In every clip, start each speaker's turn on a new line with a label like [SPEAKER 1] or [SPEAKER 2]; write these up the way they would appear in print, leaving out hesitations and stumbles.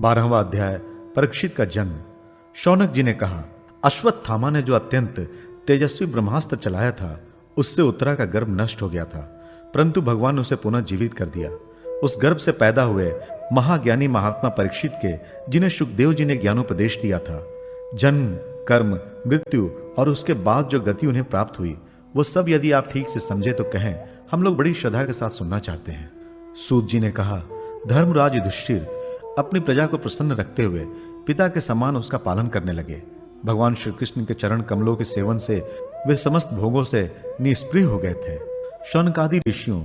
[SPEAKER 1] 12वां अध्याय परीक्षित का जन्म। शौनक जी ने कहा, अश्वत्थामा ने जो अत्यंत तेजस्वी ब्रह्मास्त्र चलाया था, उससे उत्तरा का गर्भ नष्ट हो गया था, परंतु भगवान ने उसे पुनः जीवित कर दिया। उस गर्भ से पैदा हुए महाज्ञानी महात्मा परीक्षित के, जिन्हें सुखदेव जी ने ज्ञानोपदेश दिया था, जन्म, कर्म, मृत्यु और उसके बाद जो गति उन्हें प्राप्त हुई, वो सब यदि आप ठीक से समझे तो कहें, हम लोग बड़ी श्रद्धा के साथ सुनना चाहते हैं। सूत जी ने कहा, धर्मराज युधिष्ठिर अपनी प्रजा को प्रसन्न रखते हुए पिता के समान उसका पालन करने लगे। भगवान श्री कृष्ण के चरण कमलों के सेवन से वे समस्त भोगों से निष्प्रिय हो गए थे। शौनकादि ऋषियों,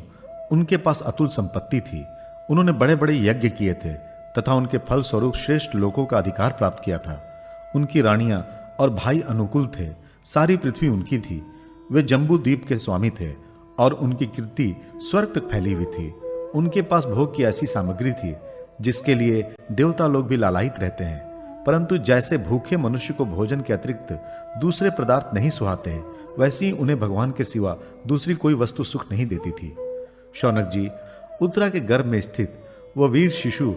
[SPEAKER 1] उनके पास अतुल संपत्ति थी। उन्होंने बड़े बड़े यज्ञ किए थे तथा उनके फल स्वरूप श्रेष्ठ लोकों का अधिकार प्राप्त किया था। उनकी रानियां और भाई अनुकूल थे। सारी पृथ्वी उनकी थी। वे जम्बू द्वीप के स्वामी थे और उनकी कीर्ति स्वर्ग तक फैली हुई थी। उनके पास भोग की ऐसी सामग्री थी जिसके लिए देवता लोग भी लालायित रहते हैं, परंतु जैसे भूखे मनुष्य को भोजन के अतिरिक्त दूसरे पदार्थ नहीं सुहाते, वैसे ही उन्हें भगवान के सिवा दूसरी कोई वस्तु सुख नहीं देती थी। शौनक जी, उत्तरा के गर्भ में स्थित वह वीर शिशु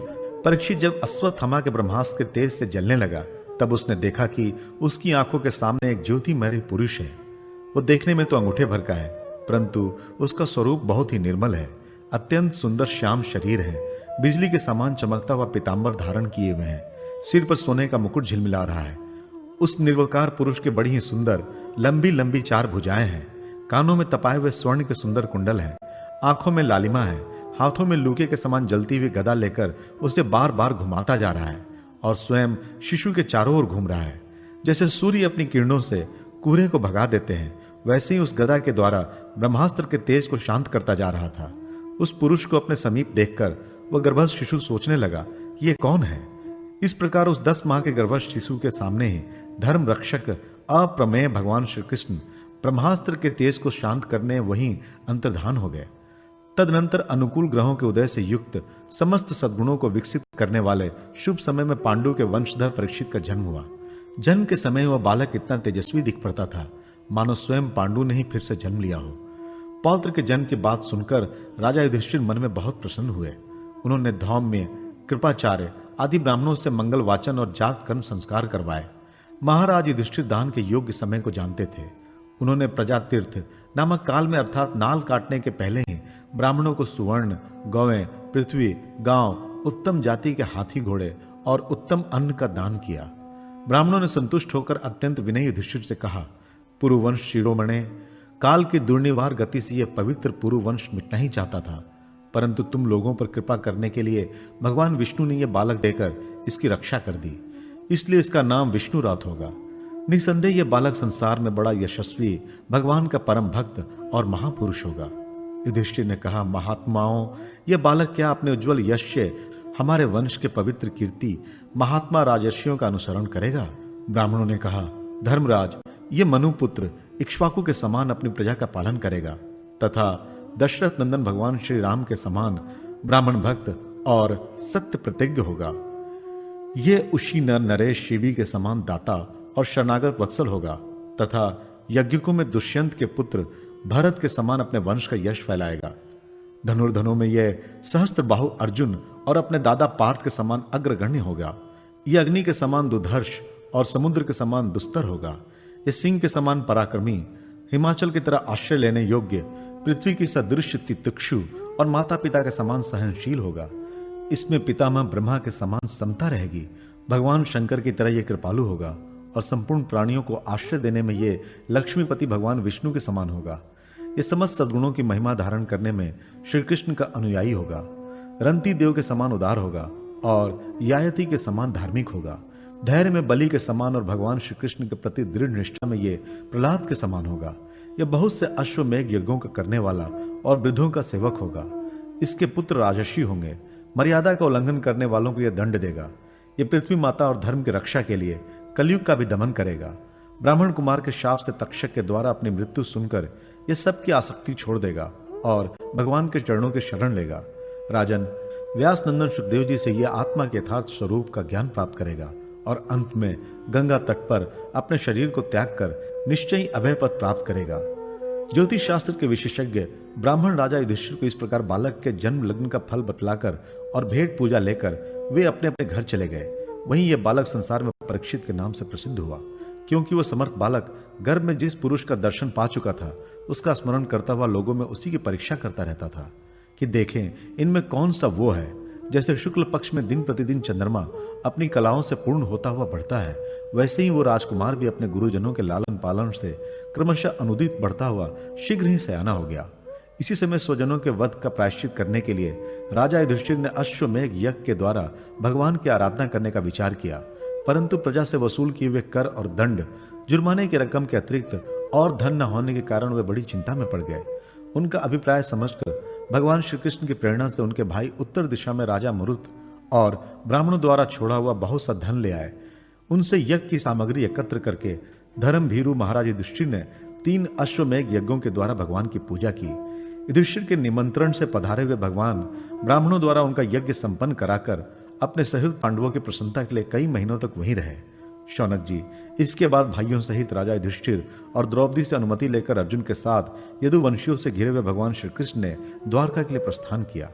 [SPEAKER 1] परीक्षित जब अश्वत्थामा के ब्रह्मास्त्र के तेज से जलने लगा, तब उसने देखा कि उसकी आंखों के सामने एक ज्योतिमय पुरुष है। वो देखने में तो अंगूठे भर का है, परंतु उसका स्वरूप बहुत ही निर्मल है। अत्यंत सुंदर श्याम शरीर है, बिजली के समान चमकता हुआ पीतांबर धारण किए हुए हैं, सिर पर सोने का मुकुट झिलमिला रहा है। उस निर्विकार पुरुष के बड़ी ही सुंदर लंबी लंबी 4 भुजाएं हैं, कानों में तपाए हुए स्वर्ण के सुंदर कुंडल हैं, आंखों में लालिमा है, हाथों में लूके के समान जलती हुई गदा लेकर उसे बार बार घुमाता जा रहा है और स्वयं शिशु के चारों ओर घूम रहा है। जैसे सूर्य अपनी किरणों से कोहरे को भगा देते हैं, वैसे ही उस गदा के द्वारा ब्रह्मास्त्र के तेज को शांत करता जा रहा था। उस पुरुष को अपने समीप देखकर वह गर्भस्थ शिशु सोचने लगा कि यह कौन है। इस प्रकार उस 10 माह के गर्भस्थ शिशु के सामने ही धर्म रक्षक अप्रमेय भगवान श्री कृष्ण ब्रह्मास्त्र के तेज को शांत करने वहीं अंतर्धान हो गए। तदनंतर अनुकूल ग्रहों के उदय से युक्त समस्त सद्गुणों को विकसित करने वाले शुभ समय में पांडु के वंशधर परीक्षित का जन्म हुआ। जन्म के समय वह बालक इतना तेजस्वी दिख पड़ता था मानो स्वयं पांडु ने ही फिर से जन्म लिया हो। पौत्र के जन्म की बात सुनकर राजा युधिष्ठिर मन में बहुत प्रसन्न हुए। उन्होंने धौम्य, कृपाचार्य आदि ब्राह्मणों से मंगल वाचन और जात कर्म संस्कार करवाए। महाराज युधिष्ठिर दान के योग्य समय को जानते थे। उन्होंने प्रजातीर्थ नामक काल में अर्थात नाल काटने के पहले ही ब्राह्मणों को सुवर्ण, गौएं, पृथ्वी, गांव, उत्तम जाति के हाथी घोड़े और उत्तम अन्न का दान किया। ब्राह्मणों ने संतुष्ट होकर अत्यंत विनयी युधिष्ठिर से कहा, पुरुवंश शिरोमणे, काल की दुर्निवार गति से यह पवित्र पुरुवंश मिटना ही चाहता था, परंतु तुम लोगों पर कृपा करने के लिए भगवान विष्णु ने यह बालक देकर इसकी रक्षा कर दी, इसलिए इसका नाम विष्णु रात होगा। निसंदेह यह बालक संसार में बड़ा यशस्वी, भगवान का परम भक्त और महापुरुष होगा। युधिष्ठिर ने कहा, महात्माओं, यह बालक क्या अपने उज्जवल यश से हमारे वंश के पवित्र कीर्ति महात्मा राजर्षियों का अनुसरण करेगा? ब्राह्मणों ने कहा, धर्मराज, यह मनुपुत्र इक्ष्वाकु के समान अपनी प्रजा का पालन करेगा तथा दशरथ नंदन भगवान श्री राम के समान ब्राह्मण भक्त और सत्य प्रतिज्ञ होगा। यह उशी नर नरेश शिवी के समान दाता और शरणागत वत्सल होगा तथा यज्ञकों में दुष्यंत के पुत्र भरत के समान अपने वंश का यश फैलाएगा। धनुर्धनों में यह सहस्त्र बाहु अर्जुन और अपने दादा पार्थ के समान अग्रगण्य होगा। यह अग्नि के समान दुधर्ष और समुद्र के समान दुस्तर होगा। यह सिंह के समान पराक्रमी, हिमाचल की तरह आश्रय लेने योग्य, पृथ्वी की सदृश तितिक्षु और माता पिता के समान सहनशील होगा। इसमें पितामह ब्रह्मा के समान समता रहेगी। भगवान शंकर की तरह यह कृपालु होगा और संपूर्ण प्राणियों को आश्रय देने में यह लक्ष्मीपति भगवान विष्णु के समान होगा। यह समस्त सद्गुणों की महिमा धारण करने में श्री कृष्ण का अनुयायी होगा। रंती देव के समान उदार होगा और यायति के समान धार्मिक होगा। धैर्य में बलि के समान और भगवान श्री कृष्ण के प्रति दृढ़ निष्ठा में यह प्रहलाद के समान होगा। यह बहुत से अश्वमेघ यज्ञों का करने वाला और वृद्धों का सेवक होगा। इसके पुत्र राजर्षि होंगे। मर्यादा का उल्लंघन करने वालों को यह दंड देगा। यह पृथ्वी माता और धर्म की रक्षा के लिए कलयुग का भी दमन करेगा। ब्राह्मण कुमार के शाप से तक्षक के द्वारा अपनी मृत्यु सुनकर यह सबकी आसक्ति छोड़ देगा और भगवान के चरणों के शरण लेगा। राजन, व्यास नंदन सुखदेव जी से यह आत्मा के यथार्थ स्वरूप का ज्ञान प्राप्त करेगा और अंत में गंगा तट पर अपने शरीर को त्याग कर निश्चय अभय पद प्राप्त करेगा। ज्योतिष शास्त्र के विशेषज्ञ ब्राह्मण राजा युधिष्ठिर को इस प्रकार बालक के जन्म लग्न का फल बतलाकर और भेंट पूजा लेकर वे अपने अपने घर चले गए। वहीं यह बालक संसार में परीक्षित के नाम से प्रसिद्ध हुआ, क्योंकि वह समर्थ बालक गर्भ में जिस पुरुष का दर्शन पा चुका था, उसका स्मरण करता हुआ लोगों में उसी की परीक्षा करता रहता था कि देखें इनमें कौन सा वो है। जैसे शुक्ल पक्ष में दिन प्रतिदिन चंद्रमा अपनी कलाओं से पूर्ण होता हुआ बढ़ता है, वैसे ही वो राजकुमार भी अपने गुरुजनों के लालन पालन से क्रमशः अनुदित बढ़ता हुआ शीघ्र ही सयाना हो गया। इसी समय स्वजनों के वध का प्रायश्चित करने के लिए राजा युधिष्ठिर ने अश्वमेघ यज्ञ के द्वारा भगवान की आराधना करने का विचार किया, परंतु प्रजा से वसूल किए हुए कर और दंड, जुर्माने की रकम के अतिरिक्त और धन न होने के कारण वे बड़ी चिंता में पड़ गए। उनका अभिप्राय समझकर भगवान श्री कृष्ण की प्रेरणा से उनके भाई उत्तर दिशा में राजा मरुत और ब्राह्मणों द्वारा छोड़ा हुआ बहुत सा धन ले आए। उनसे यज्ञ की सामग्री एकत्र करके धर्म भीरु महाराज युधिष्ठिर ने 3 अश्वमेघ यज्ञों के द्वारा भगवान की पूजा की। युधिष्ठिर के निमंत्रण से पधारे हुए भगवान ब्राह्मणों द्वारा उनका यज्ञ संपन्न कराकर अपने सहृद पांडवों की प्रसन्नता के लिए कई महीनों तक वहीं रहे। शौनक जी, इसके बाद भाइयों सहित राजा युधिष्ठिर और द्रौपदी से अनुमति लेकर अर्जुन के साथ यदुवंशियों से घिरे हुए भगवान श्री कृष्ण ने द्वारका के लिए प्रस्थान किया।